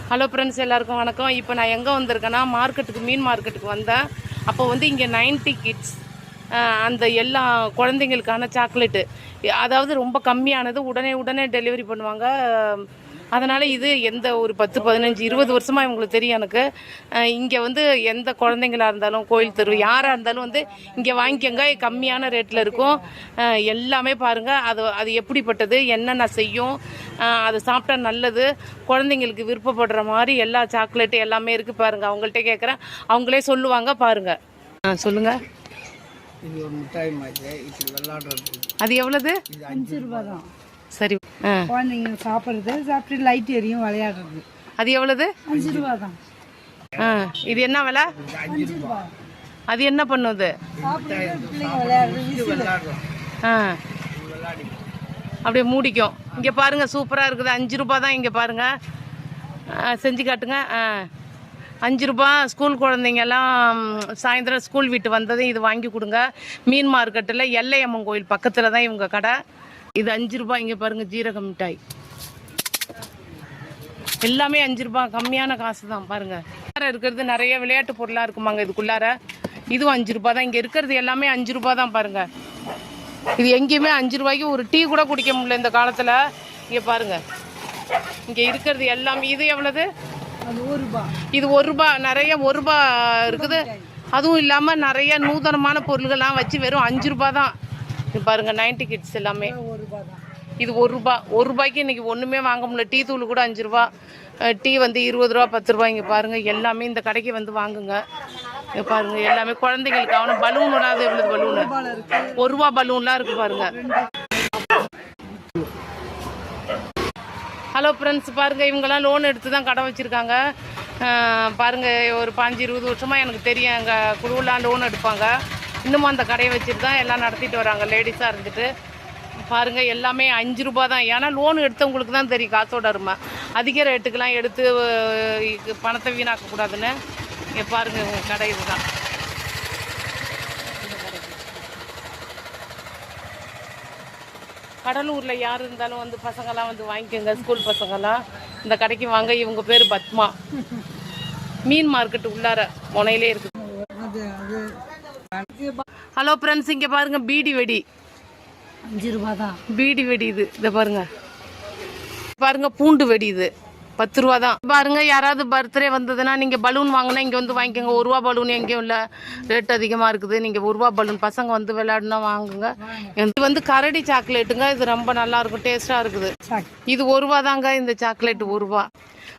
Hello friends, எல்லாருக்கும் வணக்கம். இப்போ நான் எங்கே வந்திருக்கேன்னா மார்க்கெட்டுக்கு, மீன் மார்க்கெட்டுக்கு வந்தேன். அப்போ வந்து இங்கே 90 கிட்ஸ் அந்த எல்லா குழந்தைங்களுக்கான சாக்லேட்டு, அதாவது ரொம்ப கம்மியானது, உடனே டெலிவரி பண்ணுவாங்க. அதனால் இது எந்த ஒரு 10, 15, 20 வருஷமாக இவங்களுக்கு தெரியும் எனக்கு. இங்கே வந்து எந்த குழந்தைங்களாக இருந்தாலும், கோயில் தெரு யாராக இருந்தாலும் வந்து இங்கே வாங்கிக்கோங்க, கம்மியான ரேட்டில் இருக்கும். எல்லாமே பாருங்கள், அது எப்படிப்பட்டது, என்னென்ன செய்யும், அதை சாப்பிட்டா நல்லது, குழந்தைங்களுக்கு விருப்பப்படுற மாதிரி எல்லா சாக்லேட்டு எல்லாமே இருக்குது பாருங்கள். அவங்கள்ட்ட கேட்குறேன், அவங்களே சொல்லுவாங்க பாருங்கள். சொல்லுங்கள். இது ஒரு மிட்டாய் மாதிரி, இது விளையாடுறது. அது எவ்வளவு? 5 ரூபா தான். சரி, குழந்தைங்க சாப்பிட்றது, சாப்பிட்டு லைட் எரியும், விளையாடுறது. அது எவ்வளவு? 5 ரூபா தான். இது என்ன விலை? 5 ரூபா. அது என்ன பண்ணுது? சாப்பிட்றது, பிள்ளைங்க விளையாடுறது. அப்படியே மூடிக்கும். இங்கே பாருங்கள், சூப்பராக இருக்குது. 5 ரூபா தான். இங்கே பாருங்கள், செஞ்சு காட்டுங்க. 5 ரூபா. ஸ்கூல் குழந்தைங்கெல்லாம் சாயந்தரம் ஸ்கூல் விட்டு வந்ததும் இது வாங்கி கொடுங்க. மீன் மார்க்கெட்டில் எல்லையம்மன் கோயில் பக்கத்தில் தான் இவங்க கடை. இது 5 ரூபா. இங்கே பாருங்கள், ஜீரக மிட்டாய் எல்லாமே 5 ரூபா. கம்மியான காசு தான் பாருங்கள். இருக்கிறது நிறைய விளையாட்டு பொருளாக இருக்குமாங்க இதுக்குள்ளார. இதுவும் 5 ரூபா தான். இங்கே இருக்கிறது எல்லாமே 5 ரூபா தான் பாருங்கள். இது எங்கேயுமே 5 ரூபாய்க்கு ஒரு டீ கூட குடிக்க முடியல இந்த காலத்தில். இங்கே பாருங்கள், இங்கே இருக்கிறது எல்லாமே. இது எவ்வளவு? இது 1 ரூபா. நிறைய 1 ரூபா இருக்குது. அதுவும் இல்லாமல் நிறைய நூதனமான பொருள்கள்லாம் வச்சு வெறும் 5 ரூபா தான். இது பாருங்கள், 90 கிட்ஸ் எல்லாமே. இது 1 ரூபா. 1 ரூபாய்க்கு இன்றைக்கி ஒன்றுமே வாங்க முடியல. டீ தூள் கூட 5 ரூபா. டீ வந்து 20 ரூபா, 10 ரூபா. இங்கே பாருங்கள், எல்லாமே இந்த கடைக்கு வந்து வாங்குங்க. இங்கே பாருங்கள், எல்லாமே குழந்தைங்களுக்கு. அவனு பலூன்லாம், அது எவ்வளவு பலூனு? 1 ரூபா பலூன்லாம் இருக்குது பாருங்கள். ஹலோ ஃப்ரெண்ட்ஸ், பாருங்கள், இவங்கெல்லாம் லோன் எடுத்து தான் கடை வச்சுருக்காங்க. பாருங்கள், ஒரு 15-20 வருஷமாக எனக்கு தெரியும். எங்கள் குழுவெலாம் லோன் எடுப்பாங்க. இன்னமும் அந்த கடையை வச்சுட்டு தான் எல்லாம் நடத்திட்டு வராங்க, லேடிஸாக இருந்துட்டு. பாருங்கள், எல்லாமே 5 ரூபா தான். ஏன்னா லோன் எடுத்தவங்களுக்கு தான் தெரியும் காசோட அருமை. அதிக ரேட்டுக்கெலாம் எடுத்து பணத்தை வீணாக்கக்கூடாதுன்னு. இங்கே பாருங்கள், உங்கள் கடை இதுதான். கடலூரில் யார் இருந்தாலும் வந்து பசங்கள்லாம் வந்து வாங்கிக்கோங்க, ஸ்கூல் பசங்கள்லாம் இந்த கடைக்கு வாங்க. இவங்க பேர் பத்மா. மீன் மார்க்கெட்டு உள்ளார முனையிலே இருக்குது. ஹலோ ஃப்ரெண்ட்ஸ், இங்கே பாருங்கள், பீடி வெடி 5 ரூபா தான். பீடி வெடி இது. இதை பாருங்கள், பாருங்கள், பூண்டு வெடி இது 10 ரூபா தான். பாருங்க, யாராவது பர்த்டே வந்ததுன்னா நீங்கள் பலூன் வாங்கினா இங்கே வந்து வாங்கிக்கோங்க. 1 ரூபா பலூன் எங்கேயும் இல்லை, ரேட் அதிகமாக இருக்குது. நீங்கள் 1 ரூபா பலூன் பசங்க வந்து விளையாடுனா வாங்குங்க. இது வந்து கரடி சாக்லேட்டுங்க. இது ரொம்ப நல்லா இருக்கும், டேஸ்ட்டாக இருக்குது. இது 1 ரூபா தாங்க. இந்த சாக்லேட் 1 ரூபா.